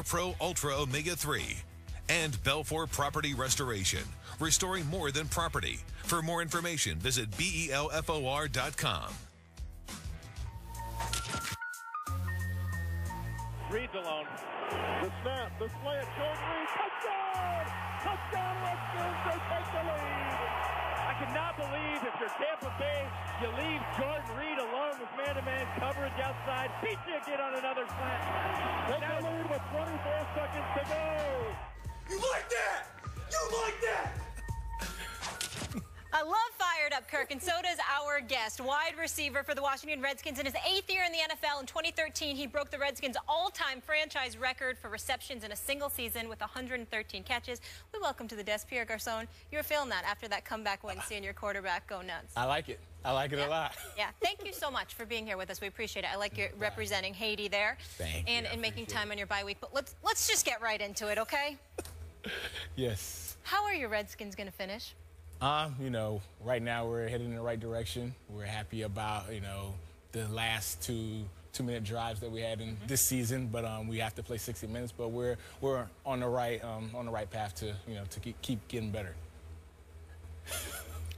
Pro Ultra Omega 3, and Belfour Property Restoration, restoring more than property. For more information, visit BELFOR.com. Reed's alone. The snap, the slant, Jordan Reed, touchdown! Touchdown, Redskins, they take the lead! I cannot believe if you're Tampa Bay, you leave Jordan Reed alone with man-to-man coverage outside. Beat you again on another slant. Take the lead with 24 seconds to go. You like that? You like that? I love Fired Up, Kirk, and so does our guest, wide receiver for the Washington Redskins. In his 8th year in the NFL in 2013, he broke the Redskins' all-time franchise record for receptions in a single season with 113 catches. We welcome to the desk Pierre Garcon. You were feeling that after that comeback win, seeing your quarterback go nuts. I like it. I like it a lot. Yeah, thank you so much for being here with us. We appreciate it. I like you representing Haiti there. Thank you. And making time on your bye week. But let's just get right into it, okay? Yes. How are your Redskins going to finish? You know, right now we're heading in the right direction. We're happy about, you know, the last two-minute drives that we had in this season, but we have to play 60 minutes. But we're on the right path to, you know, to keep getting better.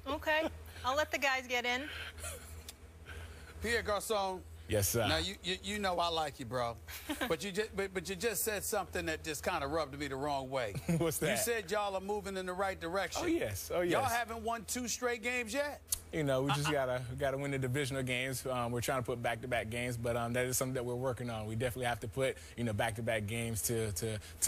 Okay, I'll let the guys get in. Pierre Garcon. Yes, sir. Now you know I like you, bro, but you just said something that just kind of rubbed me the wrong way. What's that? You said y'all are moving in the right direction. Oh yes, oh yes. Y'all haven't won 2 straight games yet. You know, we just gotta win the divisional games. We're trying to put back-to-back games, but that is something that we're working on. We definitely have to put, you know, back-to-back games to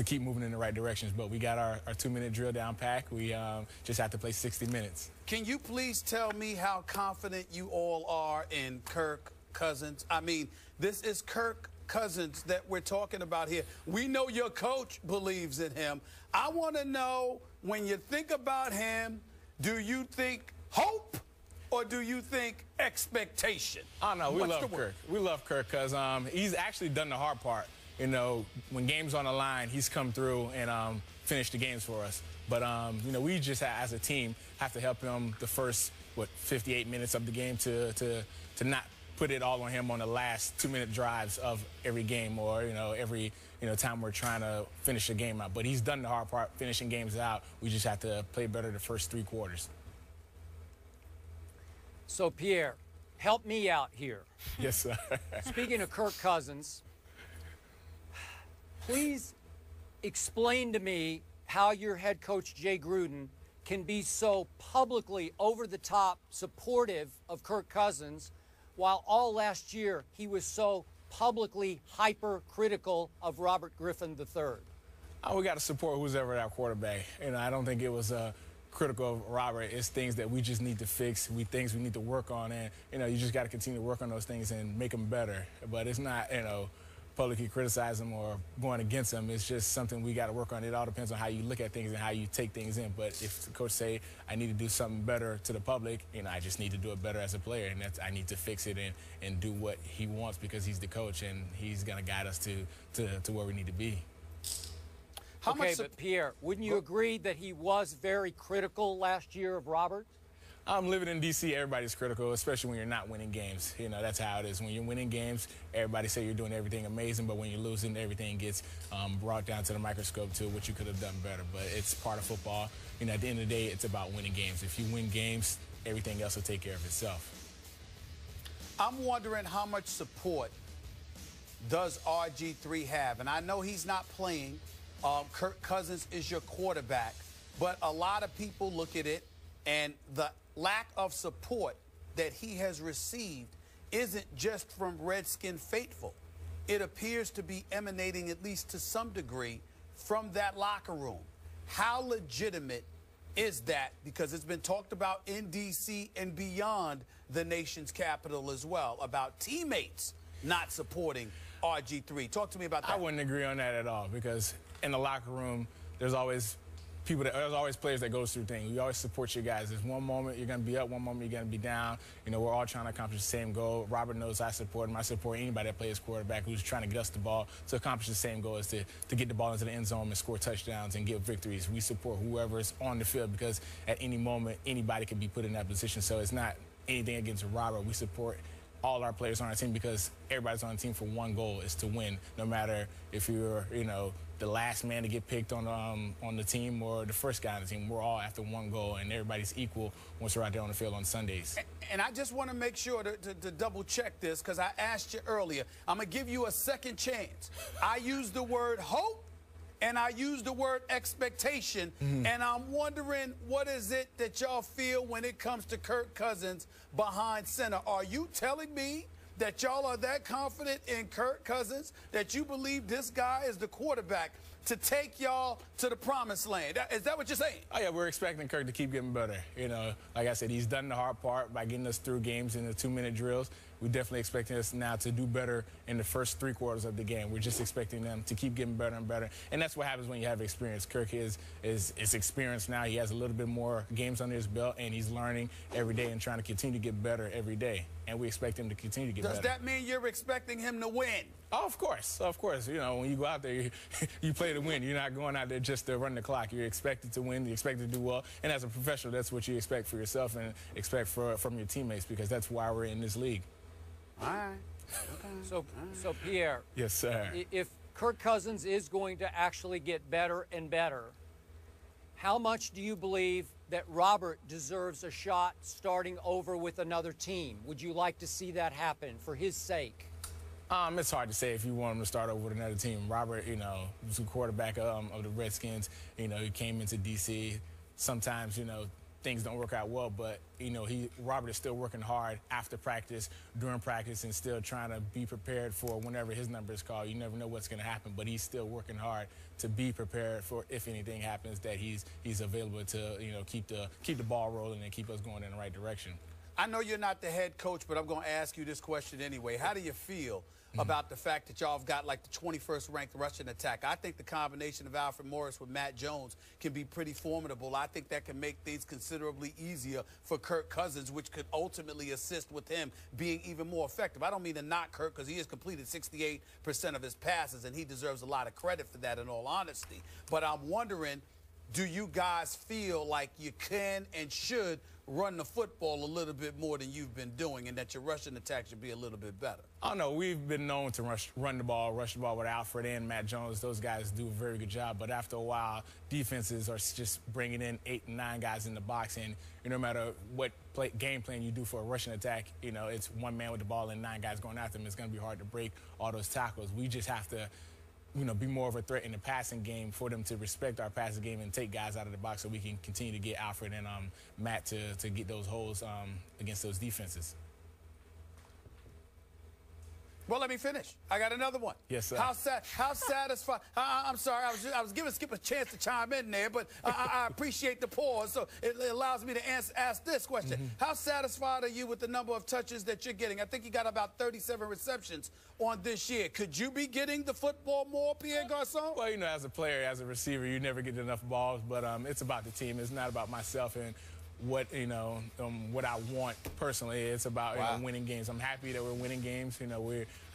keep moving in the right directions. But we got our 2-minute drill down pack. We just have to play 60 minutes. Can you please tell me how confident you all are in Kirk Cousins? I mean, this is Kirk Cousins that we're talking about here. We know your coach believes in him. I want to know, when you think about him, do you think hope or do you think expectation? Oh, no, we love Kirk. We love Kirk because he's actually done the hard part. You know, when games on the line, he's come through and finished the games for us. But, you know, we just, as a team, have to help him the first, 58 minutes of the game to not put it all on him on the last 2-minute drives of every game, or, you know, every, you know, time we're trying to finish a game out. But he's done the hard part, finishing games out. We just have to play better the first 3 quarters. So, Pierre, help me out here. Yes, sir. Speaking of Kirk Cousins, please explain to me how your head coach, Jay Gruden, can be so publicly over-the-top supportive of Kirk Cousins, while all last year he was so publicly hypercritical of Robert Griffin III. We got to support who's ever our quarterback. You know, I don't think it was critical of Robert. It's things that we just need to fix, things we need to work on, and, you know, you just got to continue to work on those things and make them better. But it's not, you know, publicly criticize them or going against them. It's just something we got to work on. It all depends on how you look at things and how you take things in. But if the coach say I need to do something better to the public, you know, I just need to do it better as a player, and I need to fix it and do what he wants, because he's the coach and he's going to guide us to where we need to be. Okay, but Pierre, wouldn't you agree that he was very critical last year of Robert? Living in D.C., everybody's critical, especially when you're not winning games. You know, that's how it is. When you're winning games, everybody say you're doing everything amazing, but when you're losing, everything gets brought down to the microscope to what you could have done better. But it's part of football. You know, at the end of the day, it's about winning games. If you win games, everything else will take care of itself. I'm wondering how much support does RG3 have? And I know he's not playing. Kirk Cousins is your quarterback. But a lot of people look at it, and the lack of support that he has received isn't just from Redskin faithful. It appears to be emanating, at least to some degree, from that locker room. How legitimate is that? Because it's been talked about in D.C. and beyond the nation's capital as well, about teammates not supporting RG3. Talk to me about that. I wouldn't agree on that at all, because in the locker room, there's always players that goes through things. You always support your guys. There's one moment you're going to be up, one moment you're going to be down. You know, we're all trying to accomplish the same goal. Robert knows I support him. I support anybody that plays quarterback who's trying to get us the ball to accomplish the same goal, is to get the ball into the end zone and score touchdowns and get victories. We support whoever's on the field, because at any moment, anybody can be put in that position. So it's not anything against Robert. We support all our players on our team, because everybody's on the team for one goal, is to win, no matter if you're, the last man to get picked on the team or the first guy on the team. We're all after one goal, and everybody's equal once we're out there on the field on Sundays. And I just want to make sure to double-check this, because I asked you earlier. I'm going to give you a second chance. I used the word hope, and I used the word expectation, and I'm wondering, what is it that y'all feel when it comes to Kirk Cousins behind center? Are you telling me that y'all are that confident in Kirk Cousins that you believe this guy is the quarterback to take y'all to the promised land? Is that what you're saying? Oh, yeah, we're expecting Kirk to keep getting better. Like I said, he's done the hard part by getting us through games in the 2-minute drills. We're definitely expecting us now to do better in the first 3 quarters of the game. We're just expecting them to keep getting better and better. And that's what happens when you have experience. Kirk is experienced now. He has a little bit more games under his belt, and he's learning every day and trying to continue to get better every day. And we expect him to continue to get better. Does that mean you're expecting him to win? Oh, of course. Of course. When you go out there, you play to win. You're not going out there just to run the clock. You're expected to win. You're expected to do well. And as a professional, that's what you expect for yourself and expect from your teammates, because that's why we're in this league. All right. Okay. So Pierre. Yes, sir. If Kirk Cousins is going to actually get better and better, how much do you believe that Robert deserves a shot starting over with another team? Would you like to see that happen for his sake? It's hard to say if you want him to start over with another team. Robert, was the quarterback of the Redskins. He came into D.C. Sometimes, things don't work out well, but Robert is still working hard after practice, during practice, and still trying to be prepared for whenever his number is called. You never know what's going to happen, but he's still working hard to be prepared for if anything happens, that he's available to keep the ball rolling and keep us going in the right direction. I know you're not the head coach, but I'm going to ask you this question anyway. How do you feel about the fact that y'all have got like the 21st ranked rushing attack? I think the combination of Alfred Morris with Matt Jones can be pretty formidable. I think that can make things considerably easier for Kirk Cousins, which could ultimately assist with him being even more effective. I don't mean to knock Kirk, because he has completed 68% of his passes, and he deserves a lot of credit for that, in all honesty. But I'm wondering, do you guys feel like you can and should run the football a little bit more than you've been doing, and that your rushing attack should be a little bit better? Oh, no, we've been known to rush the ball with Alfred and Matt Jones. Those guys do a very good job, but after a while, defenses are just bringing in 8 and 9 guys in the box, and no matter what game plan you do for a rushing attack, it's one man with the ball and 9 guys going after him. It's going to be hard to break all those tackles. We just have to be more of a threat in the passing game for them to respect our passing game and take guys out of the box, so we can continue to get Alfred and Matt to get those holes against those defenses. Well, let me finish. I got another one. Yes, sir. How satisfied? I'm sorry, I was giving Skip a chance to chime in there, but I appreciate the pause, so it allows me to ask this question. How satisfied are you with the number of touches that you're getting? I think you got about 37 receptions on this year. Could you be getting the football more, Pierre Garcon? Well, as a player, as a receiver, you never get enough balls, but it's about the team. It's not about myself and what I want personally. It's about winning games. I'm happy that we're winning games.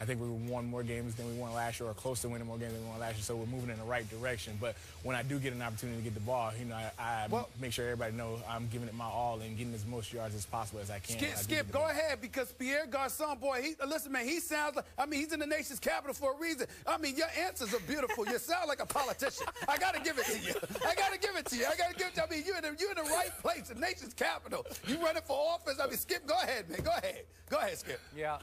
I think we won more games than we won last year, or close to winning more games than we won last year. So we're moving in the right direction. But when I do get an opportunity to get the ball, I make sure everybody knows I'm giving it my all and getting as most yards as possible as I can. Skip, go ahead, because Pierre Garcon, boy, listen, man, he sounds like, he's in the nation's capital for a reason. Your answers are beautiful. You sound like a politician. I got to give it to you. I got to give it to you. You're in the right place, the nation's capital. You running for office. Skip, go ahead, man. Go ahead. Go ahead, Skip. Yeah.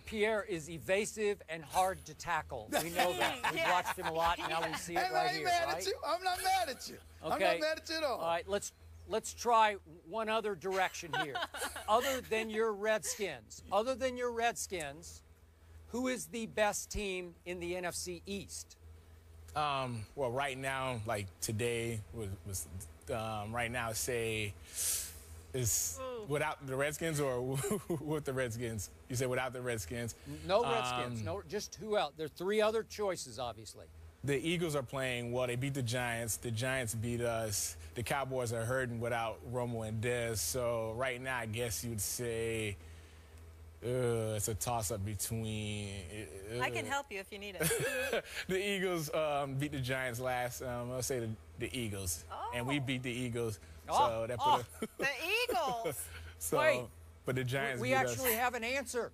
Pierre is evasive and hard to tackle. We know that. We've watched him a lot, and now we see it right here, right? At you. I'm not mad at you. Okay. I'm not mad at you at all. All right, let's try one other direction here. Other than your Redskins, who is the best team in the NFC East? Well, right now, like today was right now, say, is without the Redskins or with the Redskins? You said without the Redskins. No Redskins. No, just who else? There are 3 other choices, obviously. The Eagles are playing well. They beat the Giants. The Giants beat us. The Cowboys are hurting without Romo and Dez. So right now, I guess you'd say it's a toss-up between... I can help you if you need it. The Eagles beat the Giants last. I'll say the Eagles. And we beat the Eagles. So that put the Eagles. So, Wait, But the Giants We actually have an answer.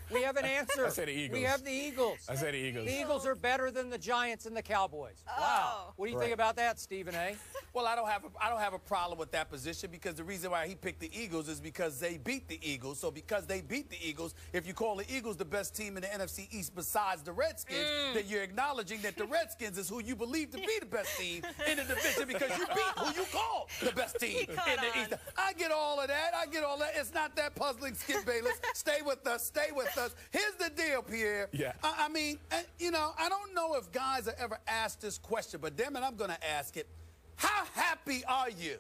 We have an answer. I said the Eagles. We have the Eagles. I said the Eagles. The Eagles are better than the Giants and the Cowboys. Oh. Wow. What do you think about that, Stephen A? Well, I don't have a problem with that position because the reason why he picked the Eagles is because they beat the Eagles. So because they beat the Eagles, if you call the Eagles the best team in the NFC East besides the Redskins, then you're acknowledging that the Redskins is who you believe to be the best team in the division because you beat who you call the best team in the East. I get all of that. I get all that. It's not that puzzling, Skip Bayless. Stay with us. Stay with us. Here's the deal, Pierre. Yeah. I mean, you know, I don't know if guys are ever asked this question, but damn it, I'm going to ask it. How happy are you,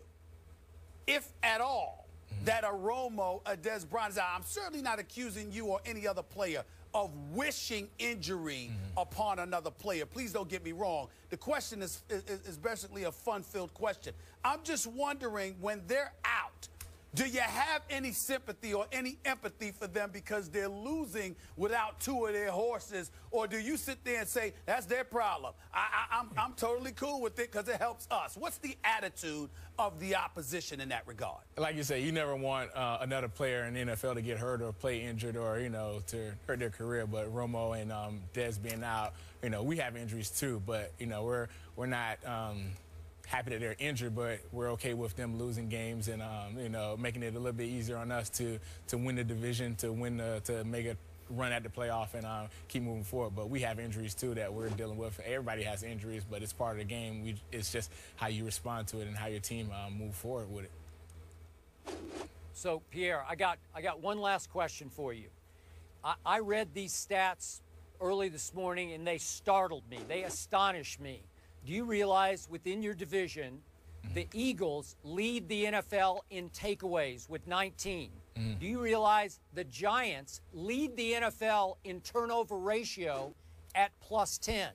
if at all, that a Romo, a Des Bryant is out? I'm certainly not accusing you or any other player of wishing injury upon another player. Please don't get me wrong. The question is basically a fun-filled question. I'm just wondering, when they're out, do you have any sympathy or any empathy for them because they're losing without two of their horses? Or do you sit there and say, that's their problem? I'm totally cool with it because it helps us. What's the attitude of the opposition in that regard? Like you say, you never want another player in the NFL to get hurt or play injured or, you know, to hurt their career. But Romo and Dez being out, you know, we have injuries too. But, you know, we're not happy that they're injured, but we're okay with them losing games and, you know, making it a little bit easier on us to win the division, to make a run at the playoff and keep moving forward. But we have injuries too that we're dealing with. Everybody has injuries, but it's part of the game. It's just how you respond to it and how your team move forward with it. So, Pierre, I got one last question for you. I read these stats early this morning, and they startled me. They astonished me. Do you realize within your division, the Eagles lead the NFL in takeaways with 19? Do you realize the Giants lead the NFL in turnover ratio at +10?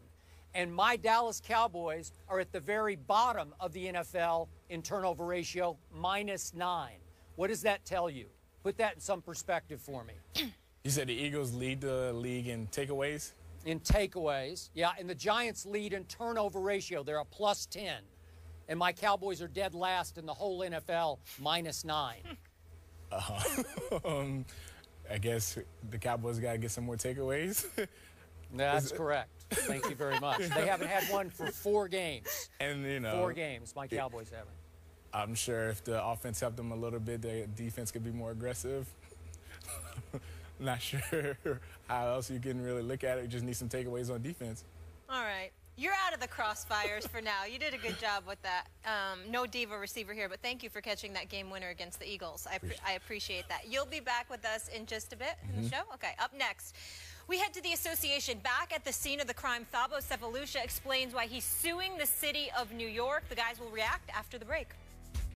And my Dallas Cowboys are at the very bottom of the NFL in turnover ratio, -9. What does that tell you? Put that in some perspective for me. You said the Eagles lead the league in takeaways? In takeaways, yeah, and the Giants lead in turnover ratio. They're a +10. And my Cowboys are dead last in the whole NFL, -9. I guess the Cowboys got to get some more takeaways. That's correct. Thank you very much. They haven't had one for 4 games. And, you know, 4 games, my Cowboys haven't. I'm sure if the offense helped them a little bit, the defense could be more aggressive. Not sure how else you can really look at it. You just need some takeaways on defense. All right. You're out of the crossfires for now. You did a good job with that. No diva receiver here, but thank you for catching that game winner against the Eagles. I appreciate that. You'll be back with us in just a bit in the show? Okay, up next. We head to the association. Back at the scene of the crime, Thabo Sefalusha explains why he's suing the city of New York. The guys will react after the break.